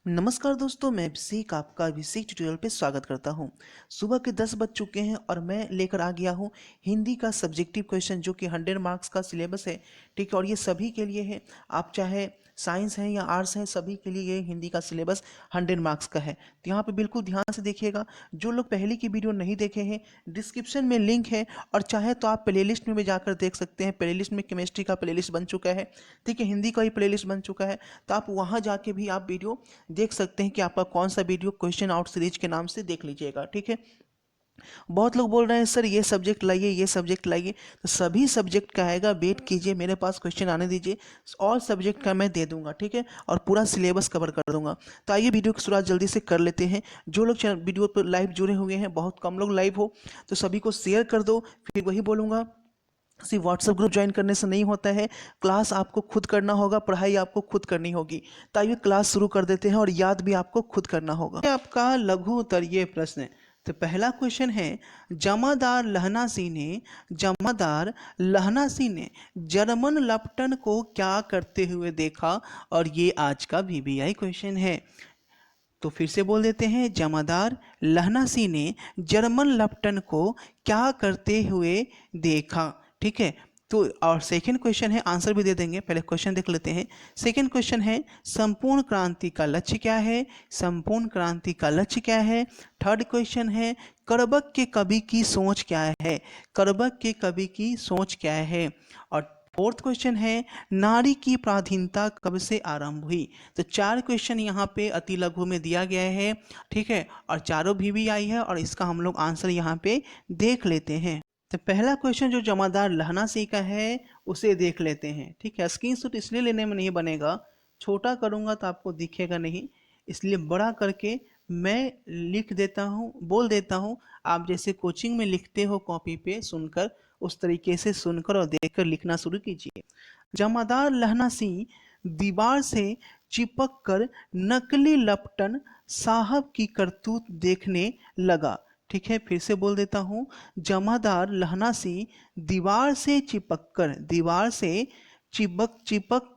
नमस्कार दोस्तों, मैं अभिषेक आपका अभिषेक ट्यूटोरियल पे स्वागत करता हूँ। सुबह के 10 बज चुके हैं और मैं लेकर आ गया हूँ हिंदी का सब्जेक्टिव क्वेश्चन जो कि 100 मार्क्स का सिलेबस है। ठीक है, और ये सभी के लिए है, आप चाहे साइंस हैं या आर्ट्स हैं, सभी के लिए ये हिंदी का सिलेबस 100 मार्क्स का है। तो यहाँ पे बिल्कुल ध्यान से देखिएगा। जो लोग पहले की वीडियो नहीं देखे हैं, डिस्क्रिप्शन में लिंक है, और चाहे तो आप प्लेलिस्ट में भी जाकर देख सकते हैं। प्लेलिस्ट में केमिस्ट्री का प्लेलिस्ट बन चुका है, ठीक है, हिंदी का ही प्लेलिस्ट बन चुका है। तो आप वहाँ जाके भी आप वीडियो देख सकते हैं कि आपका कौन सा वीडियो क्वेश्चन आउट सीरीज के नाम से देख लीजिएगा। ठीक है, बहुत लोग बोल रहे हैं सर ये सब्जेक्ट लाइए, ये सब्जेक्ट लाइए। तो सभी सब्जेक्ट का आएगा, वेट कीजिए, मेरे पास क्वेश्चन आने दीजिए, और सब्जेक्ट का मैं दे दूंगा। ठीक है, और पूरा सिलेबस कवर कर दूंगा। तो आइए वीडियो की शुरुआत जल्दी से कर लेते हैं। जो लोग वीडियो पर लाइव जुड़े हुए हैं, बहुत कम लोग लाइव हो, तो सभी को शेयर कर दो। फिर वही बोलूँगा, सिर्फ व्हाट्सएप ग्रुप ज्वाइन करने से नहीं होता है, क्लास आपको खुद करना होगा, पढ़ाई आपको खुद करनी होगी। तो आइए क्लास शुरू कर देते हैं, और याद भी आपको खुद करना होगा। ये आपका लघु उत्तरीय प्रश्न है। तो पहला क्वेश्चन है, जमादार लहनासी ने जर्मन लप्टन को क्या करते हुए देखा। और ये आज का वीवीआई क्वेश्चन है। तो फिर से बोल देते हैं, जमादार लहनासी ने जर्मन लप्टन को क्या करते हुए देखा। ठीक है, तो और सेकंड क्वेश्चन है, आंसर भी दे देंगे, पहले क्वेश्चन देख लेते हैं। सेकंड क्वेश्चन है, संपूर्ण क्रांति का लक्ष्य क्या है। संपूर्ण क्रांति का लक्ष्य क्या है। थर्ड क्वेश्चन है, करबक के कवि की सोच क्या है। करबक के कवि की सोच क्या है। और फोर्थ क्वेश्चन है, नारी की पराधीनता कब से आरंभ हुई। तो चार क्वेश्चन यहाँ पे अति लघु में दिया गया है। ठीक है, और चारों वीवीआई है, और इसका हम लोग आंसर यहाँ पे देख लेते हैं। तो पहला क्वेश्चन जो जमादार लहनासी का है, उसे देख लेते हैं। ठीक है, स्क्रीनशॉट इसलिए लेने में नहीं बनेगा, छोटा करूँगा तो आपको दिखेगा नहीं, इसलिए बड़ा करके मैं लिख देता हूँ, बोल देता हूँ। आप जैसे कोचिंग में लिखते हो कॉपी पे सुनकर, उस तरीके से सुनकर और देखकर लिखना शुरू कीजिए। जमादार लहनासी दीवार से चिपक कर नकली लपटन साहब की करतूत देखने लगा। ठीक है, फिर से बोल देता हूँ, जमादार लहनासी दीवार से चिपक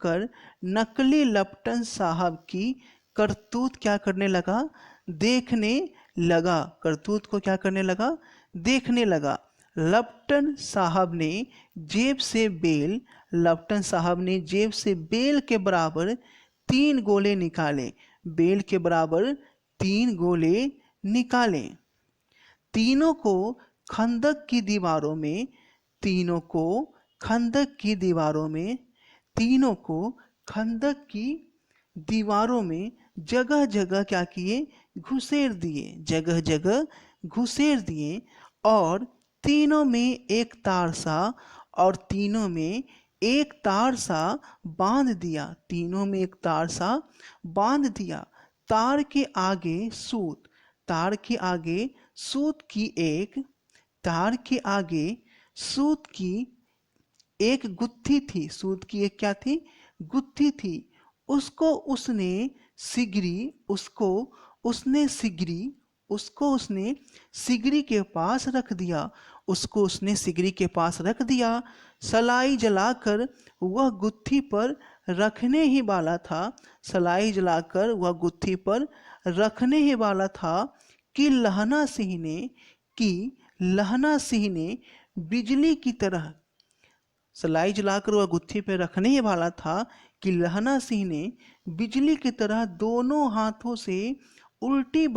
कर नकली लपटन साहब की करतूत क्या करने लगा, देखने लगा। करतूत को क्या करने लगा, देखने लगा। लपटन साहब ने जेब से बेल के बराबर 3 गोले निकाले। बेल के बराबर 3 गोले निकाले। तीनों को खंदक की दीवारों में तीनों को खंदक की दीवारों में जगह जगह क्या किए, घुसेर दिए। और तीनों में एक तार सा बांध दिया। तार के आगे सूत तार के आगे सूत की एक गुत्थी थी। सूत की एक क्या थी, गुत्थी थी। उसको उसने सिगरी के पास रख दिया। सलाई जलाकर वह गुत्थी पर रखने ही वाला था कि लहना सिंह ने बिजली की तरह सलाई जलाकर वह गुत्थी पे रखने ही वाला था कि लहना सिंह ने बिजली की तरह दोनों हाथों से उल्टी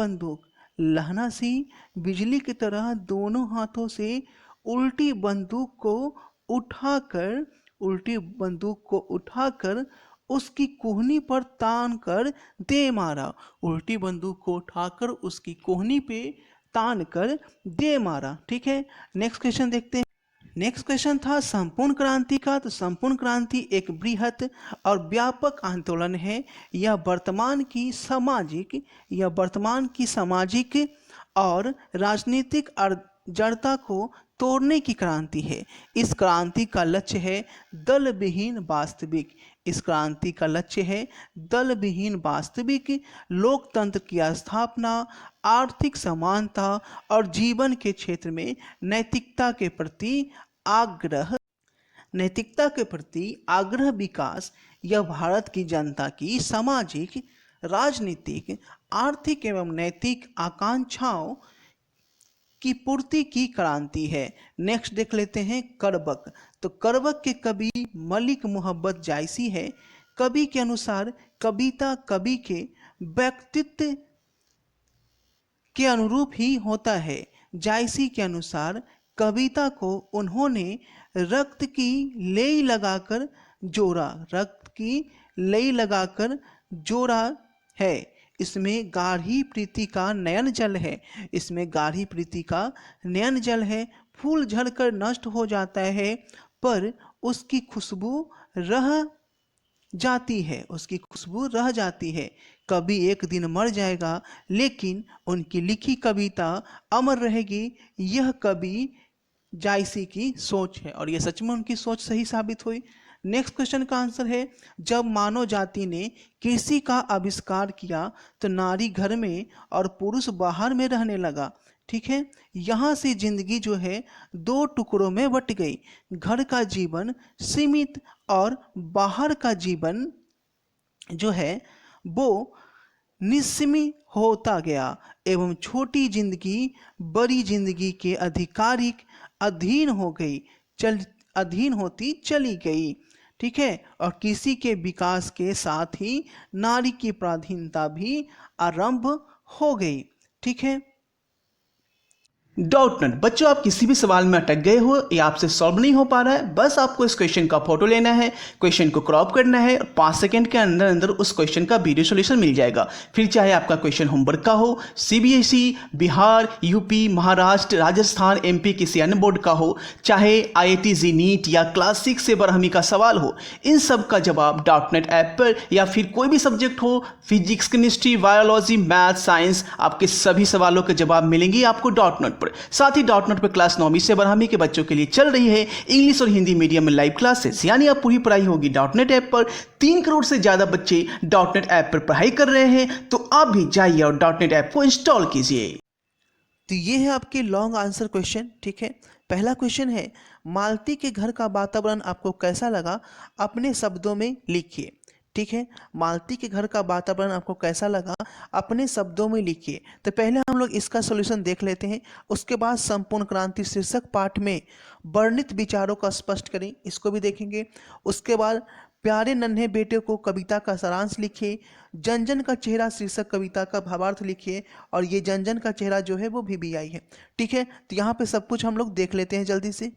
बंदूक को उठाकर उसकी कोहनी पर तान कर दे मारा। ठीक है, नेक्स्ट क्वेश्चन देखते हैं। नेक्स्ट क्वेश्चन था संपूर्ण क्रांति का। तो संपूर्ण क्रांति एक बृहत और व्यापक आंदोलन है। यह वर्तमान की सामाजिक और राजनीतिक जड़ता को तोड़ने की क्रांति है। इस क्रांति का लक्ष्य है दल विहीन वास्तविक लोकतंत्र की स्थापना, आर्थिक समानता और जीवन के क्षेत्र में नैतिकता के प्रति आग्रह विकास। यह भारत की जनता की सामाजिक, राजनीतिक, आर्थिक एवं नैतिक आकांक्षाओं की पूर्ति की क्रांति है। नेक्स्ट देख लेते हैं करबक। तो करबक के कवि मलिक मोहब्बत जायसी है। कवि के अनुसार कविता कवि के व्यक्तित्व के अनुरूप ही होता है। जायसी के अनुसार कविता को उन्होंने रक्त की लेई लगाकर जोड़ा, रक्त की लेई लगाकर जोड़ा है। इसमें गाढ़ी प्रीति का नयन जल है, इसमें गाढ़ी प्रीति का नयन जल है। फूल झड़कर नष्ट हो जाता है पर उसकी खुशबू रह जाती है, उसकी खुशबू रह जाती है। कभी एक दिन मर जाएगा लेकिन उनकी लिखी कविता अमर रहेगी। यह कवि जायसी की सोच है और यह सच में उनकी सोच सही साबित हुई। नेक्स्ट क्वेश्चन का आंसर है, जब मानव जाति ने कृषि का आविष्कार किया तो नारी घर में और पुरुष बाहर में रहने लगा। ठीक है, यहाँ से जिंदगी जो है दो टुकड़ों में बट गई। घर का जीवन सीमित और बाहर का जीवन जो है वो निस्सीमित होता गया एवं छोटी जिंदगी बड़ी जिंदगी के अधिकारिक अधीन हो गई, अधीन होती चली गई। ठीक है, और कृषि के विकास के साथ ही नारी की पराधीनता भी आरंभ हो गई। ठीक है, डाउट नट बच्चों, आप किसी भी सवाल में अटक गए हो या आपसे सॉल्व नहीं हो पा रहा है, बस आपको इस क्वेश्चन का फोटो लेना है, क्वेश्चन को क्रॉप करना है और 5 सेकंड के अंदर अंदर उस क्वेश्चन का वीडियो सॉल्यूशन मिल जाएगा। फिर चाहे आपका क्वेश्चन होमवर्क का हो, CBSE, Bihar, UP, Maharashtra, Rajasthan, MP किसी अन्य बोर्ड का हो, चाहे आईआईटी जी नीट या क्लास 6 से बरहमी का सवाल हो, इन सब का जवाब डाउट नेट ऐप पर या फिर कोई भी सब्जेक्ट हो, physics, chemistry, biology, math, science, आपके सभी सवालों के जवाब मिलेंगे आपको डाउट नेट पर। साथ ही डॉट नेट पर क्लास 9वीं से 12वीं के बच्चों के लिए चल रही है इंग्लिश और हिंदी मीडियम में लाइव क्लासेस, यानी अब पूरी पढ़ाई होगी डॉट नेट ऐप पर। 3 करोड़ से ज्यादा बच्चे डॉट नेट ऐप पर पढ़ाई कर रहे हैं, तो आप भी जाइए और डॉट नेट ऐप को इंस्टॉल कीजिए। तो ये है आपके लॉन्ग आंसर क्वेश्चन। ठीक है, पहला क्वेश्चन है, मालती के घर का वातावरण आपको कैसा लगा, अपने शब्दों में लिखिए। ठीक है, मालती के घर का वातावरण आपको कैसा लगा, अपने शब्दों में लिखिए। तो पहले हम लोग इसका सॉल्यूशन देख लेते हैं, उसके बाद संपूर्ण क्रांति शीर्षक पाठ में वर्णित विचारों का स्पष्ट करें, इसको भी देखेंगे। उसके बाद प्यारे नन्हे बेटे को कविता का सारांश लिखिए, जन जन का चेहरा शीर्षक कविता का भावार्थ लिखिए, और ये जन जन का चेहरा जो है वो VBI है। ठीक है, तो यहाँ पे सब कुछ हम लोग देख लेते हैं जल्दी से।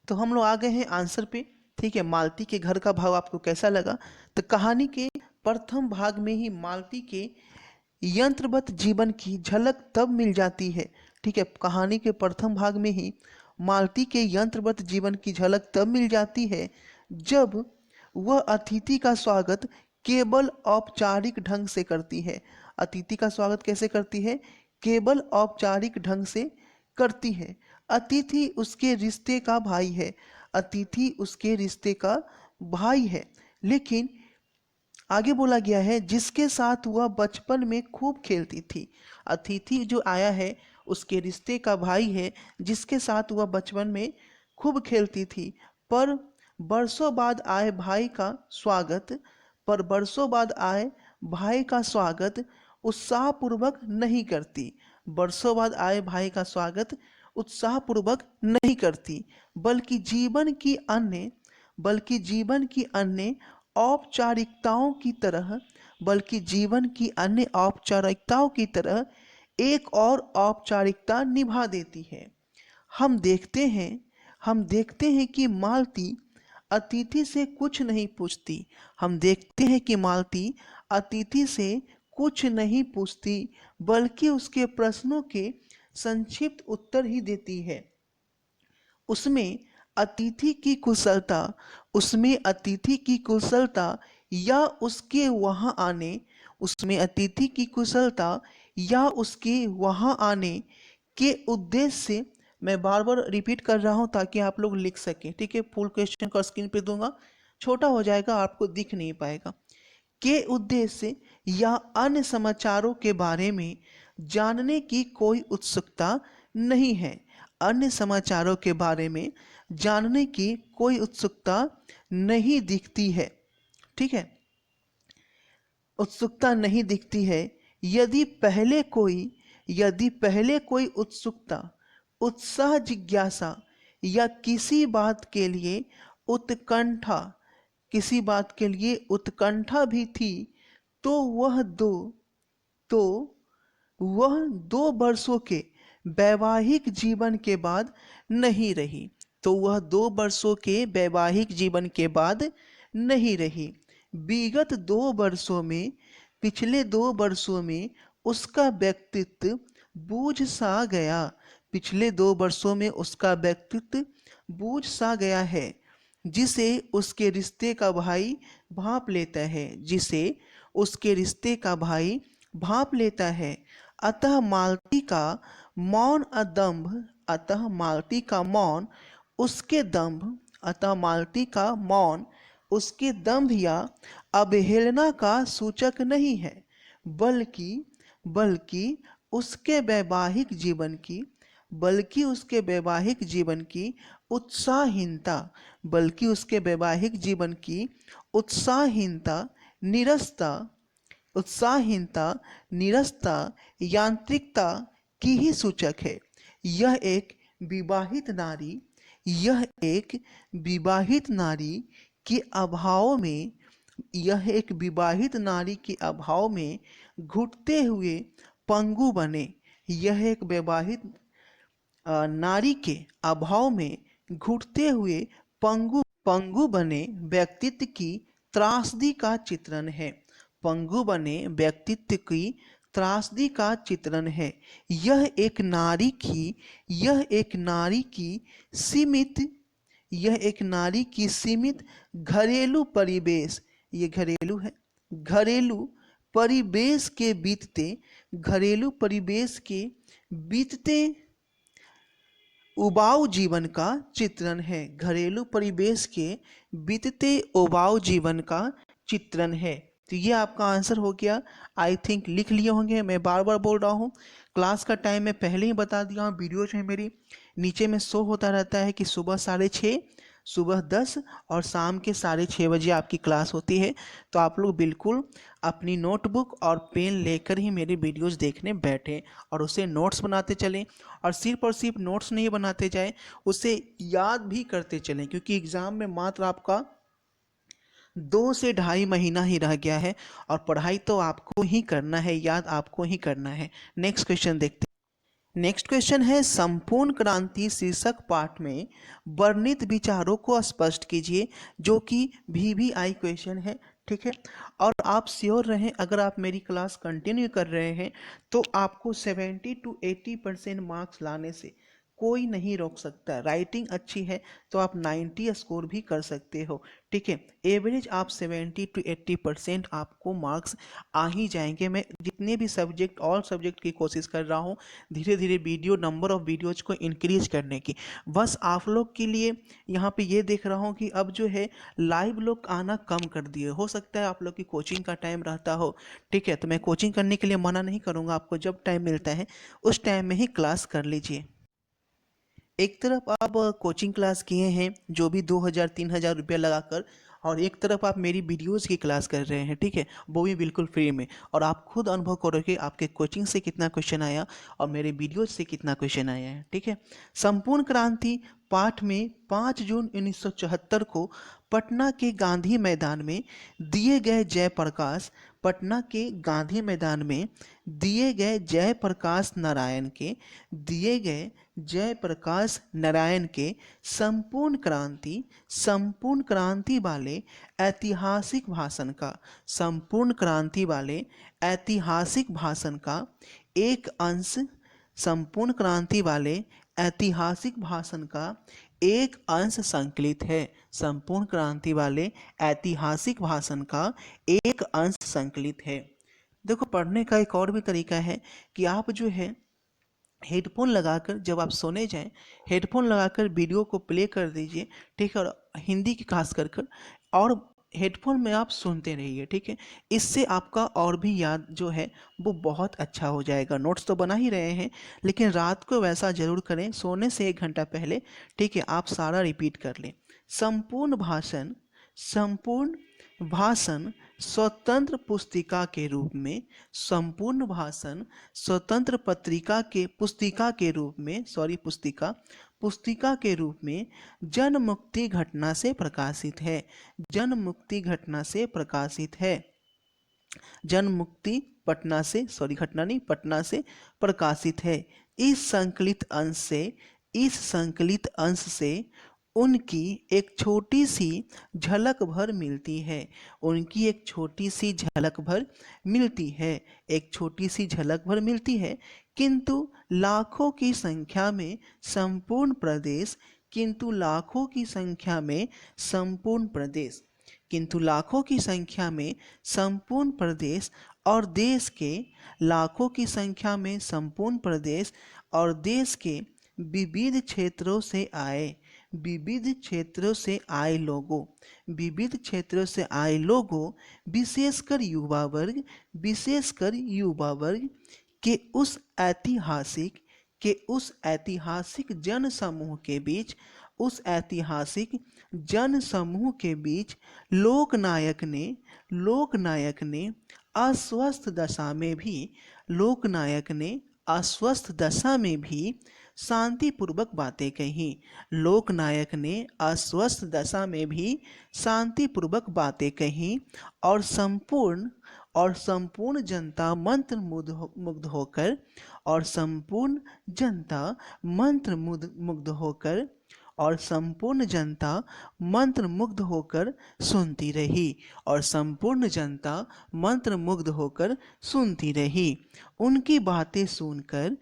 तो हम लोग आ गए हैं आंसर पे। ठीक है, मालती के घर का भाव आपको कैसा लगा, तो कहानी के प्रथम भाग में ही मालती के यंत्रवत जीवन की झलक तब मिल जाती है। ठीक है, कहानी के प्रथम भाग में ही मालती के यंत्रवत जीवन की झलक तब मिल जाती है जब वह अतिथि का स्वागत केवल औपचारिक ढंग से करती है। अतिथि का स्वागत कैसे करती है, केवल औपचारिक ढंग से करती है। अतिथि उसके रिश्ते का भाई है, अतिथि उसके रिश्ते का भाई है, लेकिन आगे बोला गया है जिसके साथ वह बचपन में खूब खेलती थी। अतिथि जो आया है उसके रिश्ते का भाई है जिसके साथ वह बचपन में खूब खेलती थी, पर बरसों बाद आए भाई का स्वागत पर बरसों बाद आए भाई का स्वागत उत्साहपूर्वक नहीं करती। बरसों बाद आए भाई का स्वागत उत्साहपूर्वक नहीं करती, बल्कि जीवन की अन्य औपचारिकताओं की तरह एक और औपचारिकता निभा देती है। हम देखते हैं कि मालती अतिथि से कुछ नहीं पूछती। हम देखते हैं कि मालती अतिथि से कुछ नहीं पूछती, बल्कि उसके प्रश्नों के संक्षिप्त उत्तर ही देती है। उसमें अतिथि की कुशलता या उसके वहाँ आने के उद्देश्य से, मैं बार बार रिपीट कर रहा हूँ ताकि आप लोग लिख सकें। ठीक है, फुल क्वेश्चन का स्क्रीन पे दूंगा, छोटा हो जाएगा, आपको दिख नहीं पाएगा। के उद्देश्य या अन्य समाचारों के बारे में जानने की कोई उत्सुकता नहीं है। अन्य समाचारों के बारे में जानने की कोई उत्सुकता नहीं दिखती है। ठीक है, उत्सुकता नहीं दिखती है। यदि पहले कोई उत्सुकता, उत्साह, जिज्ञासा या किसी बात के लिए उत्कंठा भी थी, तो तो वह 2 वर्षों के वैवाहिक जीवन के बाद नहीं रही। तो वह 2 वर्षों के वैवाहिक जीवन के बाद नहीं रही। विगत 2 वर्षों में, पिछले 2 वर्षों में उसका व्यक्तित्व बूझ सा गया। पिछले 2 वर्षों में उसका व्यक्तित्व बूझ सा गया है, जिसे उसके रिश्ते का भाई भांप लेता है, जिसे उसके रिश्ते का भाई भांप लेता है। अतः मालती का मौन अदम्भ अतः मालती का मौन उसके दंभ अतः मालती का मौन उसके दंभ या अवहेलना का सूचक नहीं है, बल्कि उसके वैवाहिक जीवन की उत्साहहीनता, निरस्ता, यांत्रिकता की ही सूचक है। यह एक विवाहित नारी के अभाव में घुटते हुए पंगु बने। यह एक विवाहित नारी के अभाव में घुटते हुए पंगु बने व्यक्तित्व की त्रासदी का चित्रण है। पंगु बने व्यक्तित्व की त्रासदी का चित्रण है। यह एक नारी की सीमित घरेलू परिवेश, ये घरेलू है, घरेलू परिवेश के बीतते उबाऊ जीवन का चित्रण है। घरेलू परिवेश के बीतते उबाऊ जीवन का चित्रण है। तो ये आपका आंसर हो गया। आई थिंक लिख लिए होंगे, मैं बार बार बोल रहा हूँ। क्लास का टाइम मैं पहले ही बता दिया हूँ, वीडियो जो है मेरी नीचे में शो होता रहता है कि सुबह 6:30, सुबह 10 और शाम के 6:30 बजे आपकी क्लास होती है। तो आप लोग बिल्कुल अपनी नोटबुक और पेन लेकर ही मेरी वीडियोस देखने बैठें और उसे नोट्स बनाते चलें। और सिर्फ नोट्स नहीं बनाते जाएं, उसे याद भी करते चलें, क्योंकि एग्ज़ाम में मात्र आपका 2 से 2.5 महीना ही रह गया है और पढ़ाई तो आपको ही करना है, याद आपको ही करना है। नेक्स्ट क्वेश्चन देखते हैं। नेक्स्ट क्वेश्चन है, संपूर्ण क्रांति शीर्षक पाठ में वर्णित विचारों को स्पष्ट कीजिए, जो कि VVI क्वेश्चन है। ठीक है, और आप श्योर रहें, अगर आप मेरी क्लास कंटिन्यू कर रहे हैं तो आपको 70 to 80% मार्क्स लाने से कोई नहीं रोक सकता। राइटिंग अच्छी है तो आप 90 स्कोर भी कर सकते हो। ठीक है, एवरेज आप 70 to 80% आपको मार्क्स आ ही जाएंगे। मैं जितने भी ऑल सब्जेक्ट की कोशिश कर रहा हूँ धीरे धीरे नंबर ऑफ वीडियोज को इंक्रीज करने की। बस आप लोग के लिए यहाँ पे ये देख रहा हूँ कि अब जो है लाइव लोग आना कम कर दिए। हो सकता है आप लोग की कोचिंग का टाइम रहता हो। ठीक है, तो मैं कोचिंग करने के लिए मना नहीं करूँगा, आपको जब टाइम मिलता है उस टाइम में ही क्लास कर लीजिए। एक तरफ आप कोचिंग क्लास किए हैं जो भी 2,000-3,000 रुपया लगाकर, और एक तरफ आप मेरी वीडियोस की क्लास कर रहे हैं। ठीक है, वो भी बिल्कुल फ्री में, और आप खुद अनुभव करोगे आपके कोचिंग से कितना क्वेश्चन आया और मेरे वीडियोस से कितना क्वेश्चन आया है। ठीक है, संपूर्ण क्रांति पाठ में 5 जून 1974 को पटना के गांधी मैदान में दिए गए जयप्रकाश नारायण के संपूर्ण क्रांति वाले ऐतिहासिक भाषण का एक अंश संकलित है। संपूर्ण क्रांति वाले ऐतिहासिक भाषण का एक अंश संकलित है। देखो, पढ़ने का एक और भी तरीका है कि आप जो है हेडफोन लगाकर, जब आप सोने जाएं, हेडफोन लगाकर वीडियो को प्ले कर दीजिए। ठीक है, और हिंदी की खास कर और हेडफोन में आप सुनते रहिए। ठीक है, इससे आपका और भी याद जो है वो बहुत अच्छा हो जाएगा। नोट्स तो बना ही रहे हैं, लेकिन रात को वैसा जरूर करें, सोने से 1 घंटा पहले। ठीक है, आप सारा रिपीट कर लें। संपूर्ण भाषण स्वतंत्र पुस्तिका के रूप में, संपूर्ण भाषण स्वतंत्र पुस्तिका के रूप में, पुस्तिका के रूप में जन मुक्ति घटना से प्रकाशित है। जन मुक्ति घटना से प्रकाशित है। जन मुक्ति पटना से, घटना नहीं, पटना से प्रकाशित है। इस संकलित अंश से उनकी एक छोटी सी झलक भर मिलती है। उनकी एक छोटी सी झलक भर मिलती है। एक छोटी सी झलक भर मिलती है। किंतु लाखों की संख्या में संपूर्ण प्रदेश, किंतु लाखों की संख्या में संपूर्ण प्रदेश, किंतु लाखों की संख्या में संपूर्ण प्रदेश और देश के, लाखों की संख्या में संपूर्ण प्रदेश और देश के विविध क्षेत्रों से आए, विविध क्षेत्रों से आए लोगों, विविध क्षेत्रों से आए लोगों, विशेषकर युवा वर्ग के उस ऐतिहासिक जन समूह के बीच, उस ऐतिहासिक जन समूह के बीच लोकनायक ने अस्वस्थ दशा में भी, लोकनायक ने अस्वस्थ दशा में भी शांतिपूर्वक बातें कही। लोकनायक ने अस्वस्थ दशा में भी शांतिपूर्वक बातें कही और संपूर्ण जनता मंत्रमुग्ध होकर, और संपूर्ण जनता मंत्रमुग्ध होकर, और संपूर्ण जनता मंत्रमुग्ध होकर सुनती रही, और संपूर्ण जनता मंत्रमुग्ध होकर सुनती रही। उनकी बातें सुनकर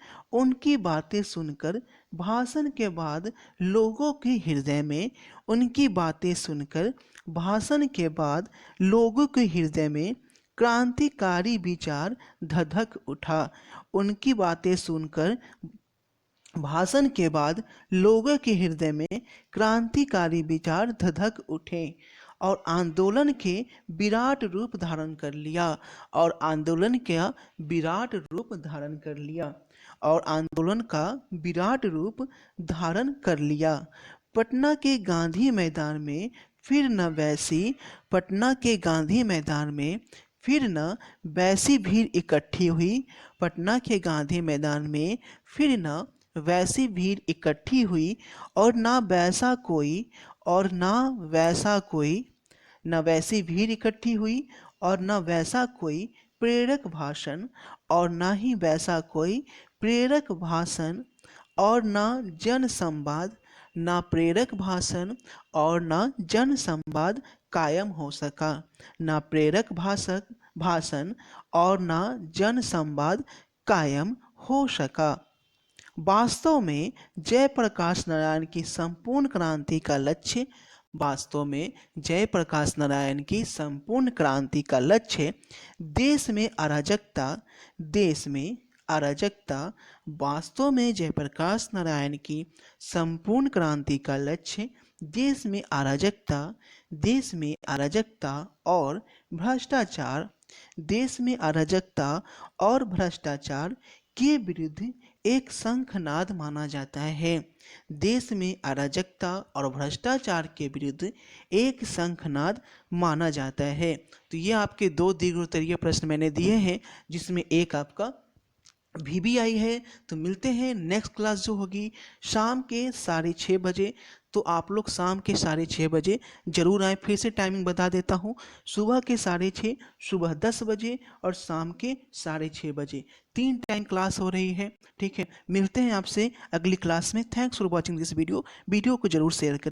भाषण के बाद लोगों के हृदय में, उनकी बातें सुनकर भाषण के बाद लोगों के हृदय में क्रांतिकारी विचार धधक उठा। उनकी बातें सुनकर भाषण के बाद लोगों के हृदय में क्रांतिकारी विचार धधक उठे और आंदोलन के विराट रूप धारण कर लिया, और आंदोलन का विराट रूप धारण कर लिया, और आंदोलन का विराट रूप धारण कर लिया। पटना के गांधी मैदान में फिर न वैसी, पटना के गांधी मैदान में फिर न वैसी भीड़ इकट्ठी हुई, पटना के गांधी मैदान में फिर न वैसी भीड़ इकट्ठी हुई, और ना वैसा कोई, और ना वैसा कोई, न वैसी भीड़ इकट्ठी हुई और न वैसा कोई प्रेरक भाषण, और ना ही वैसा कोई प्रेरक भाषण, और ना जन संवाद, ना प्रेरक भाषण और ना जन संवाद कायम हो सका। ना प्रेरक भाषण और ना जन संवाद कायम हो सका। वास्तव में जयप्रकाश नारायण की संपूर्ण क्रांति का लक्ष्य, वास्तव में जयप्रकाश नारायण की संपूर्ण क्रांति का लक्ष्य देश में अराजकता, वास्तव में जयप्रकाश नारायण की संपूर्ण क्रांति का लक्ष्य देश में अराजकता और भ्रष्टाचार, देश में अराजकता और भ्रष्टाचार के विरुद्ध एक शंखनाद माना जाता है। देश में अराजकता और भ्रष्टाचार के विरुद्ध एक शंखनाद माना जाता है। तो ये आपके 2 दीर्घोत्तरीय प्रश्न मैंने दिए हैं, जिसमें एक आपका VBI है। तो मिलते हैं नेक्स्ट क्लास जो होगी शाम के 6:30 बजे। तो आप लोग शाम के 6:30 बजे जरूर आए। फिर से टाइमिंग बता देता हूँ, सुबह के 6:30, सुबह 10 बजे और शाम के 6:30 बजे, 3 टाइम क्लास हो रही है। ठीक है, मिलते हैं आपसे अगली क्लास में। Thanks for watching this video को जरूर शेयर करें।